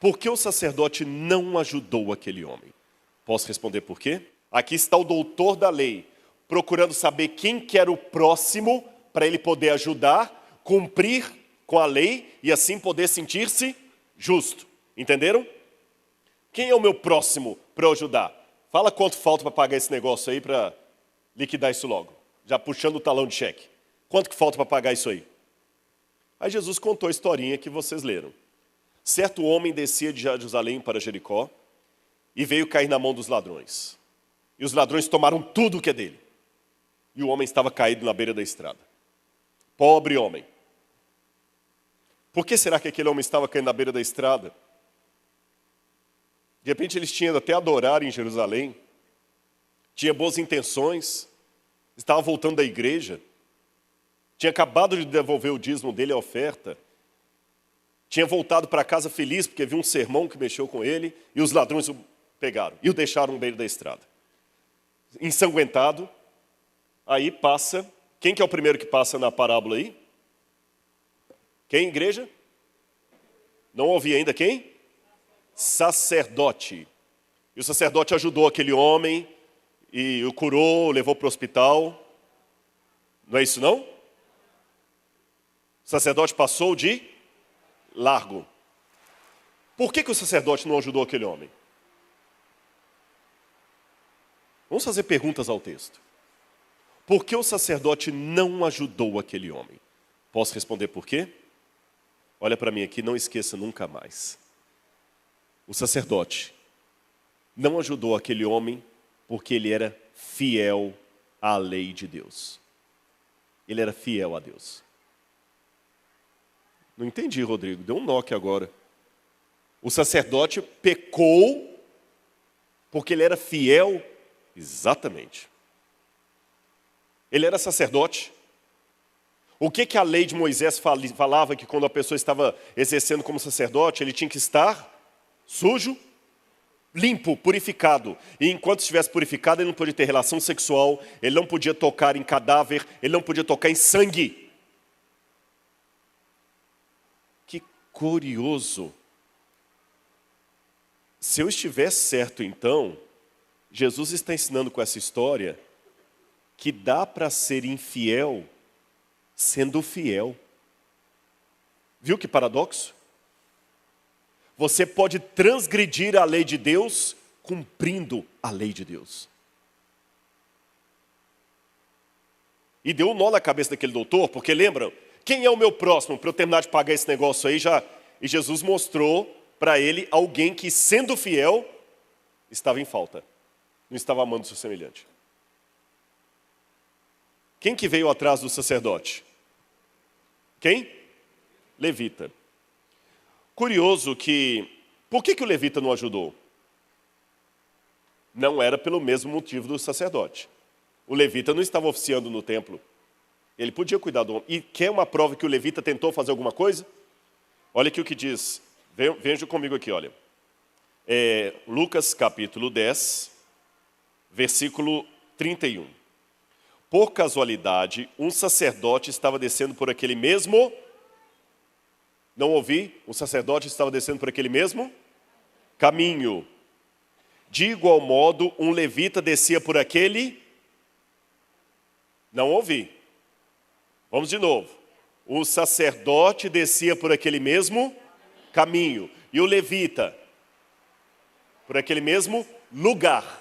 Por que o sacerdote não ajudou aquele homem? Posso responder por quê? Aqui está o doutor da lei, procurando saber quem que era o próximo para ele poder ajudar, cumprir com a lei e assim poder sentir-se justo. Entenderam? Quem é o meu próximo para eu ajudar? Fala quanto falta para pagar esse negócio aí para liquidar isso logo. Já puxando o talão de cheque. Quanto que falta para pagar isso aí? Aí Jesus contou a historinha que vocês leram. Certo homem descia de Jerusalém para Jericó e veio cair na mão dos ladrões. E os ladrões tomaram tudo o que é dele. E o homem estava caído na beira da estrada. Pobre homem. Por que será que aquele homem estava caindo na beira da estrada? De repente eles tinham até adorar em Jerusalém. Tinha boas intenções. Estava voltando da igreja. Tinha acabado de devolver o dízimo dele, a oferta. Tinha voltado para casa feliz porque viu um sermão que mexeu com ele. E os ladrões o pegaram e o deixaram no meio da estrada. Ensanguentado. Aí passa. Quem que é o primeiro que passa na parábola aí? Quem, igreja? Não ouvi ainda quem? Sacerdote. E o sacerdote ajudou aquele homem e o curou, o levou para o hospital. Não é isso não? O sacerdote passou de largo. Por que o sacerdote não ajudou aquele homem? Vamos fazer perguntas ao texto. Por que o sacerdote não ajudou aquele homem? Posso responder por quê? Olha para mim aqui, não esqueça nunca mais. O sacerdote não ajudou aquele homem porque ele era fiel à lei de Deus. Ele era fiel a Deus. Não entendi, Rodrigo. Deu um nó aqui agora. O sacerdote pecou porque ele era fiel. Exatamente. Ele era sacerdote. O que a lei de Moisés falava que quando a pessoa estava exercendo como sacerdote, ele tinha que estar sujo, limpo, purificado. E enquanto estivesse purificado, ele não podia ter relação sexual, ele não podia tocar em cadáver, ele não podia tocar em sangue. Que curioso. Se eu estiver certo, então, Jesus está ensinando com essa história que dá para ser infiel sendo fiel. Viu que paradoxo? Você pode transgredir a lei de Deus cumprindo a lei de Deus. E deu um nó na cabeça daquele doutor, porque lembram? Quem é o meu próximo para eu terminar de pagar esse negócio aí já? E Jesus mostrou para ele alguém que, sendo fiel, estava em falta. Não estava amando o seu semelhante. Quem que veio atrás do sacerdote? Quem? Levita. Curioso que... Por que o levita não ajudou? Não era pelo mesmo motivo do sacerdote. O levita não estava oficiando no templo. Ele podia cuidar do homem. E quer uma prova que o levita tentou fazer alguma coisa? Olha aqui o que diz. Veja comigo aqui, olha. Lucas capítulo 10, versículo 31. Por casualidade, um sacerdote estava descendo por aquele mesmo... Não ouvi? O sacerdote estava descendo por aquele mesmo caminho. De igual modo, um levita descia por aquele... Não ouvi. Vamos de novo. O sacerdote descia por aquele mesmo caminho. E o levita por aquele mesmo lugar.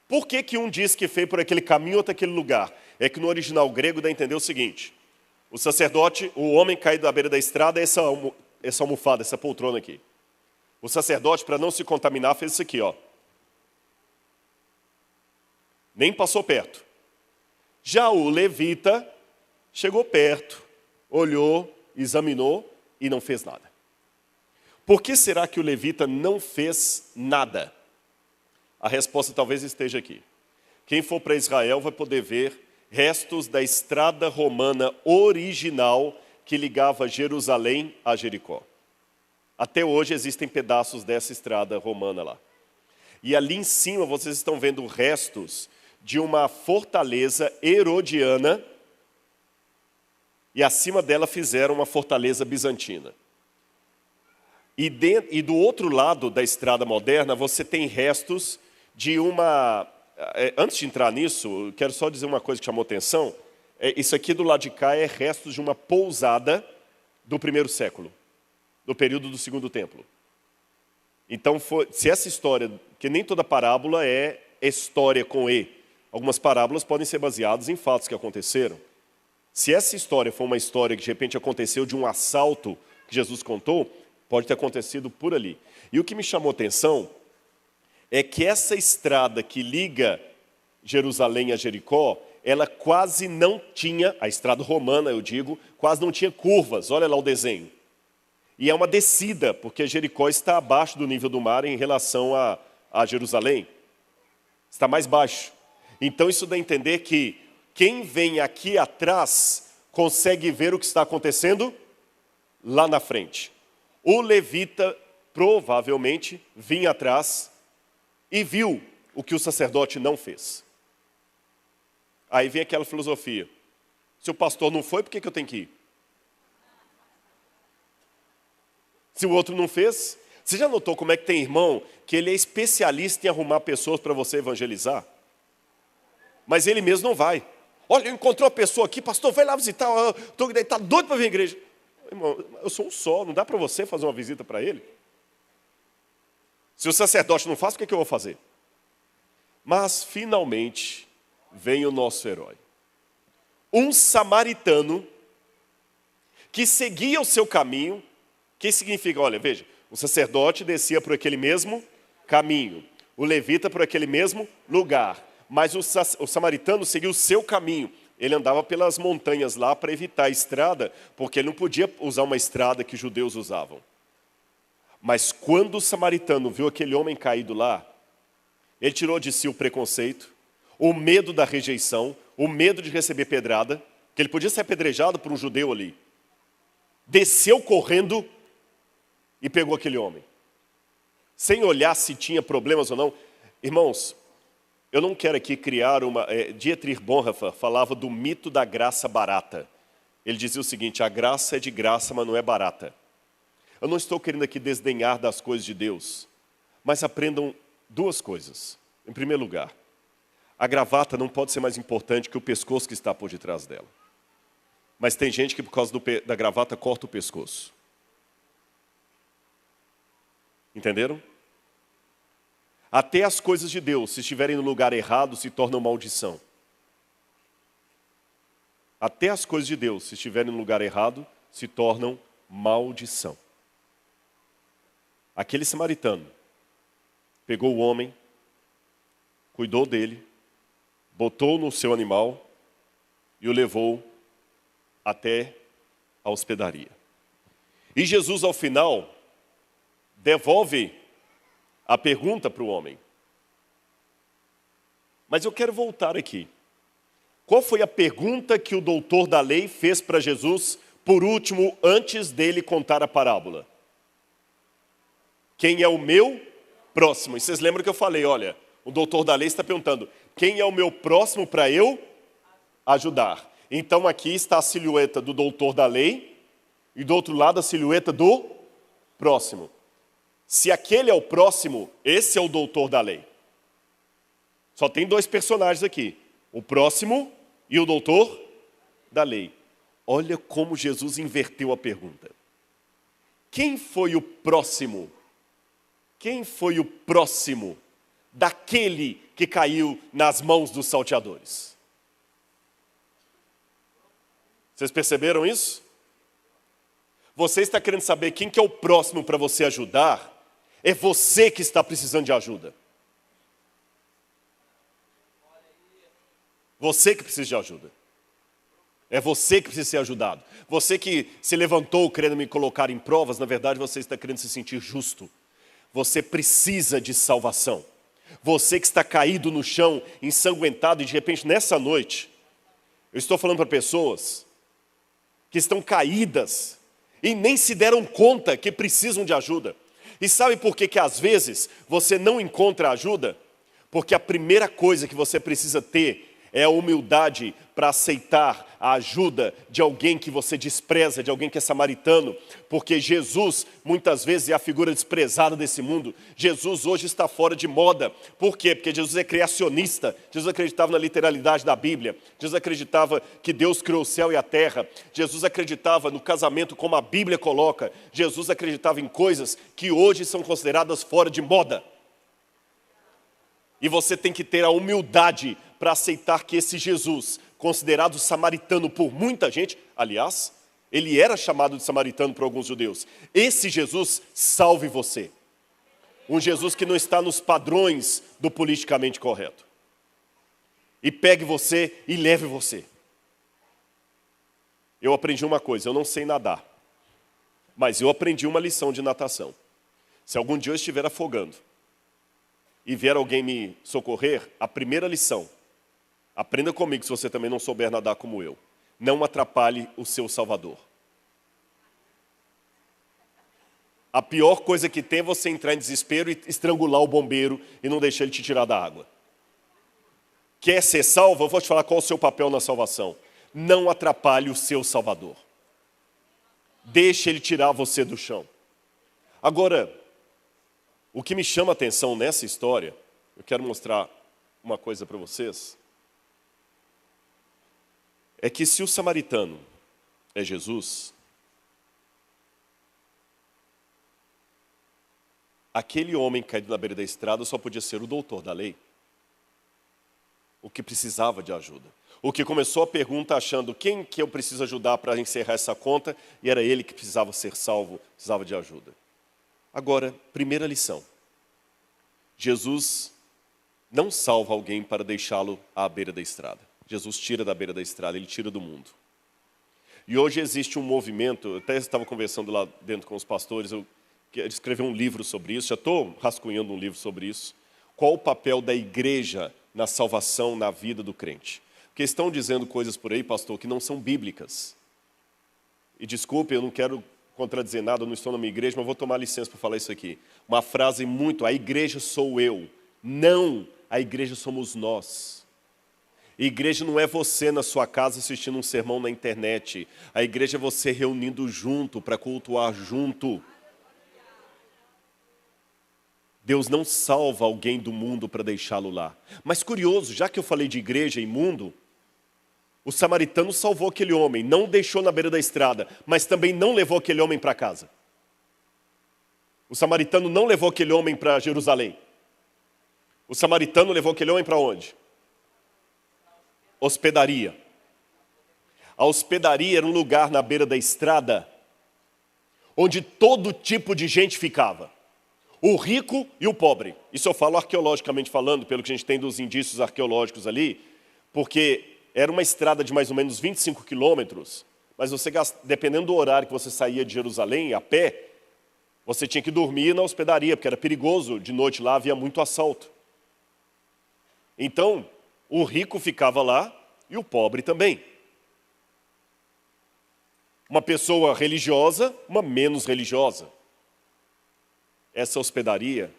Por que um diz que fez por aquele caminho, outro aquele lugar? É que no original grego dá a entender o seguinte. O sacerdote, o homem caído à beira da estrada, essa almofada, essa poltrona aqui. O sacerdote, para não se contaminar, fez isso aqui, ó. Nem passou perto. Já o levita chegou perto, olhou, examinou e não fez nada. Por que será que o levita não fez nada? A resposta talvez esteja aqui. Quem for para Israel vai poder ver restos da estrada romana original que ligava Jerusalém a Jericó. Até hoje existem pedaços dessa estrada romana lá. E ali em cima vocês estão vendo restos de uma fortaleza herodiana e acima dela fizeram uma fortaleza bizantina. E do outro lado da estrada moderna, você tem restos de uma... Antes de entrar nisso, eu quero só dizer uma coisa que chamou atenção. Isso aqui do lado de cá é restos de uma pousada do primeiro século, do período do segundo templo. Então, se essa história, que nem toda parábola é história com E, algumas parábolas podem ser baseadas em fatos que aconteceram. Se essa história for uma história que de repente aconteceu de um assalto que Jesus contou, pode ter acontecido por ali. E o que me chamou atenção é que essa estrada que liga Jerusalém a Jericó, ela quase não tinha, a estrada romana eu digo, quase não tinha curvas, olha lá o desenho. E é uma descida, porque Jericó está abaixo do nível do mar em relação a Jerusalém. Está mais baixo. Então isso dá a entender que quem vem aqui atrás consegue ver o que está acontecendo lá na frente. O levita provavelmente vinha atrás e viu o que o sacerdote não fez. Aí vem aquela filosofia. Se o pastor não foi, por que eu tenho que ir? Se o outro não fez, você já notou como é que tem irmão que ele é especialista em arrumar pessoas para você evangelizar? Mas ele mesmo não vai. Olha, eu encontrei uma pessoa aqui, pastor, vai lá visitar, está doido para vir à igreja. Irmão, eu sou um só, não dá para você fazer uma visita para ele? Se o sacerdote não faz, o que eu vou fazer? Mas, finalmente, vem o nosso herói. Um samaritano que seguia o seu caminho. Que significa, olha, veja, o sacerdote descia por aquele mesmo caminho, o levita por aquele mesmo lugar, mas o samaritano seguiu o seu caminho. Ele andava pelas montanhas lá para evitar a estrada, porque ele não podia usar uma estrada que os judeus usavam. Mas quando o samaritano viu aquele homem caído lá, ele tirou de si o preconceito, o medo da rejeição, o medo de receber pedrada, que ele podia ser apedrejado por um judeu ali. Desceu correndo e pegou aquele homem, sem olhar se tinha problemas ou não. Irmãos, eu não quero aqui criar uma... Dietrich Bonhoeffer falava do mito da graça barata. Ele dizia o seguinte, a graça é de graça, mas não é barata. Eu não estou querendo aqui desdenhar das coisas de Deus, mas aprendam duas coisas. Em primeiro lugar, a gravata não pode ser mais importante que o pescoço que está por detrás dela. Mas tem gente que por causa da gravata corta o pescoço. Entenderam? Até as coisas de Deus, se estiverem no lugar errado, se tornam maldição. Até as coisas de Deus, se estiverem no lugar errado, se tornam maldição. Aquele samaritano pegou o homem, cuidou dele, botou no seu animal e o levou até a hospedaria. E Jesus, ao final, devolve a pergunta para o homem. Mas eu quero voltar aqui. Qual foi a pergunta que o doutor da lei fez para Jesus, por último, antes dele contar a parábola? Quem é o meu próximo? E vocês lembram que eu falei, olha, o doutor da lei está perguntando, quem é o meu próximo para eu ajudar? Então aqui está a silhueta do doutor da lei e do outro lado a silhueta do próximo. Se aquele é o próximo, esse é o doutor da lei. Só tem dois personagens aqui, o próximo e o doutor da lei. Olha como Jesus inverteu a pergunta. Quem foi o próximo? Quem foi o próximo daquele que caiu nas mãos dos salteadores? Vocês perceberam isso? Você está querendo saber quem que é o próximo para você ajudar? É você que está precisando de ajuda. Você que precisa de ajuda. É você que precisa ser ajudado. Você que se levantou querendo me colocar em provas, na verdade você está querendo se sentir justo. Você precisa de salvação. Você que está caído no chão, ensanguentado, e de repente nessa noite, eu estou falando para pessoas que estão caídas e nem se deram conta que precisam de ajuda. E sabe por que às vezes você não encontra ajuda? Porque a primeira coisa que você precisa ter é a humildade para aceitar a ajuda de alguém que você despreza, de alguém que é samaritano, porque Jesus muitas vezes é a figura desprezada desse mundo. Jesus hoje está fora de moda. Por quê? Porque Jesus é criacionista. Jesus acreditava na literalidade da Bíblia. Jesus acreditava que Deus criou o céu e a terra. Jesus acreditava no casamento como a Bíblia coloca. Jesus acreditava em coisas que hoje são consideradas fora de moda. E você tem que ter a humildade para aceitar que esse Jesus, considerado samaritano por muita gente, aliás, ele era chamado de samaritano por alguns judeus. Esse Jesus salve você. Um Jesus que não está nos padrões do politicamente correto. E pegue você e leve você. Eu aprendi uma coisa, eu não sei nadar. Mas eu aprendi uma lição de natação. Se algum dia eu estiver afogando e vier alguém me socorrer, a primeira lição, aprenda comigo se você também não souber nadar como eu. Não atrapalhe o seu Salvador. A pior coisa que tem é você entrar em desespero e estrangular o bombeiro e não deixar ele te tirar da água. Quer ser salvo? Eu vou te falar qual é o seu papel na salvação. Não atrapalhe o seu Salvador. Deixe ele tirar você do chão. Agora, o que me chama a atenção nessa história, eu quero mostrar uma coisa para vocês, é que se o samaritano é Jesus, aquele homem caído na beira da estrada só podia ser o doutor da lei, o que precisava de ajuda. O que começou a pergunta achando quem que eu preciso ajudar para encerrar essa conta, e era ele que precisava ser salvo, precisava de ajuda. Agora, primeira lição. Jesus não salva alguém para deixá-lo à beira da estrada. Jesus tira da beira da estrada, ele tira do mundo. E hoje existe um movimento, eu até estava conversando lá dentro com os pastores, eu quero escrever um livro sobre isso, já estou rascunhando um livro sobre isso. Qual o papel da igreja na salvação, na vida do crente? Porque estão dizendo coisas por aí, pastor, que não são bíblicas. E desculpe, eu não quero contradizer nada, eu não estou na minha igreja, mas vou tomar licença para falar isso aqui. Uma frase muito, a igreja sou eu. Não, a igreja somos nós. A igreja não é você na sua casa assistindo um sermão na internet. A igreja é você reunindo junto, para cultuar junto. Deus não salva alguém do mundo para deixá-lo lá. Mas curioso, já que eu falei de igreja e mundo, o samaritano salvou aquele homem, não o deixou na beira da estrada, mas também não levou aquele homem para casa. O samaritano não levou aquele homem para Jerusalém. O samaritano levou aquele homem para onde? Hospedaria. A hospedaria era um lugar na beira da estrada, onde todo tipo de gente ficava. O rico e o pobre. Isso eu falo arqueologicamente falando, pelo que a gente tem dos indícios arqueológicos ali, porque era uma estrada de mais ou menos 25 quilômetros, mas você, dependendo do horário que você saía de Jerusalém, a pé, você tinha que dormir na hospedaria, porque era perigoso, de noite lá havia muito assalto. Então, o rico ficava lá e o pobre também. Uma pessoa religiosa, uma menos religiosa. Essa hospedaria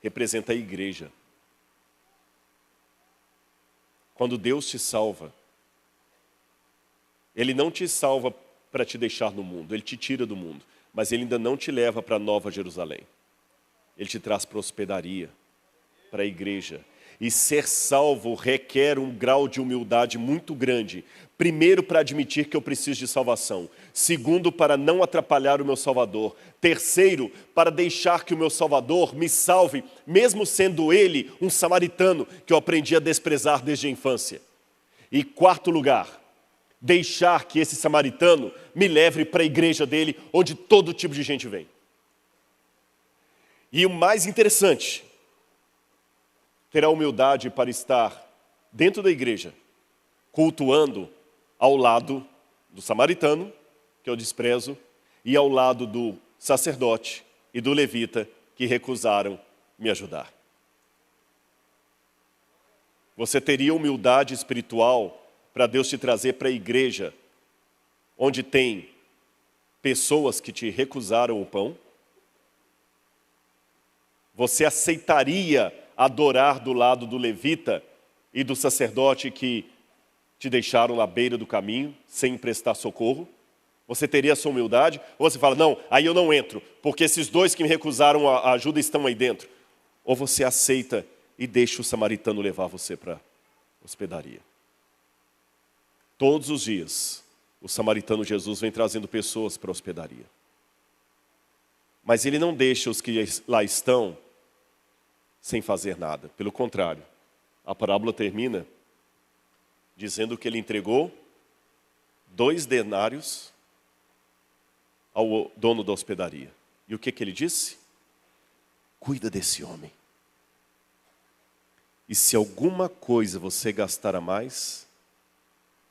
representa a igreja. Quando Deus te salva, Ele não te salva para te deixar no mundo, Ele te tira do mundo, mas Ele ainda não te leva para a Nova Jerusalém. Ele te traz para a hospedaria, para a igreja. E ser salvo requer um grau de humildade muito grande. Primeiro, para admitir que eu preciso de salvação. Segundo, para não atrapalhar o meu Salvador. Terceiro, para deixar que o meu Salvador me salve, mesmo sendo ele um samaritano que eu aprendi a desprezar desde a infância. E quarto lugar, deixar que esse samaritano me leve para a igreja dele, onde todo tipo de gente vem. E o mais interessante, ter a humildade para estar dentro da igreja, cultuando ao lado do samaritano, que eu desprezo, e ao lado do sacerdote e do levita, que recusaram me ajudar. Você teria humildade espiritual para Deus te trazer para a igreja, onde tem pessoas que te recusaram o pão? Você aceitaria adorar do lado do levita e do sacerdote que te deixaram na beira do caminho, sem prestar socorro? Você teria essa humildade? Ou você fala, não, aí eu não entro, porque esses dois que me recusaram a ajuda estão aí dentro? Ou você aceita e deixa o samaritano levar você para a hospedaria? Todos os dias, o samaritano Jesus vem trazendo pessoas para a hospedaria. Mas ele não deixa os que lá estão sem fazer nada. Pelo contrário, a parábola termina dizendo que ele entregou 2 denários ao dono da hospedaria. E o que ele disse? Cuida desse homem. E se alguma coisa você gastar a mais,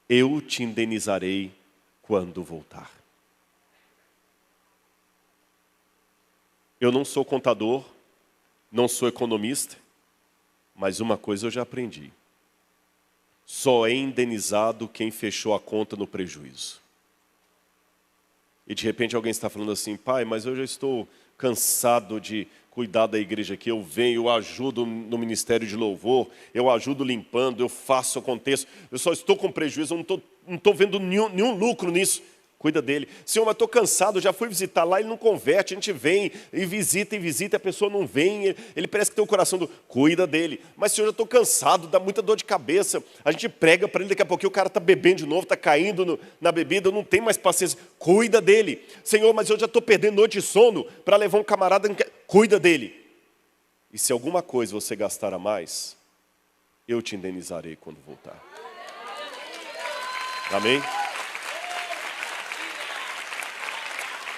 eu te indenizarei quando voltar. Eu não sou contador, não sou economista, mas uma coisa eu já aprendi. Só é indenizado quem fechou a conta no prejuízo. E de repente alguém está falando assim, pai, mas eu já estou cansado de cuidar da igreja aqui, eu venho, eu ajudo no ministério de louvor, eu ajudo limpando, eu faço, aconteço, eu só estou com prejuízo, eu não estou vendo nenhum lucro nisso. Cuida dele. Senhor, mas estou cansado, já fui visitar lá, ele não converte, a gente vem e visita, a pessoa não vem, ele parece que tem o coração do... Cuida dele. Mas, Senhor, eu estou cansado, dá muita dor de cabeça, a gente prega para ele, daqui a pouquinho o cara está bebendo de novo, está caindo na bebida, eu não tenho mais paciência. Cuida dele. Senhor, mas eu já estou perdendo noite de sono para levar um camarada... Cuida dele. E se alguma coisa você gastar a mais, eu te indenizarei quando voltar. Amém?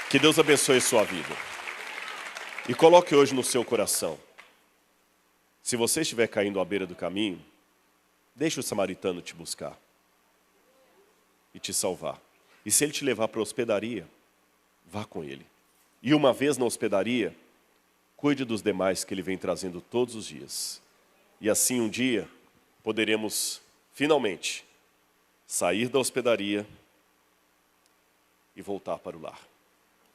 Que Deus abençoe a sua vida. E coloque hoje no seu coração. Se você estiver caindo à beira do caminho, deixe o samaritano te buscar e te salvar. E se ele te levar para a hospedaria, vá com ele. E uma vez na hospedaria, cuide dos demais que ele vem trazendo todos os dias. E assim um dia poderemos finalmente sair da hospedaria e voltar para o lar.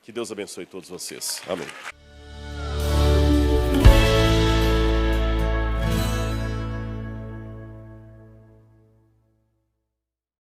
Que Deus abençoe todos vocês. Amém.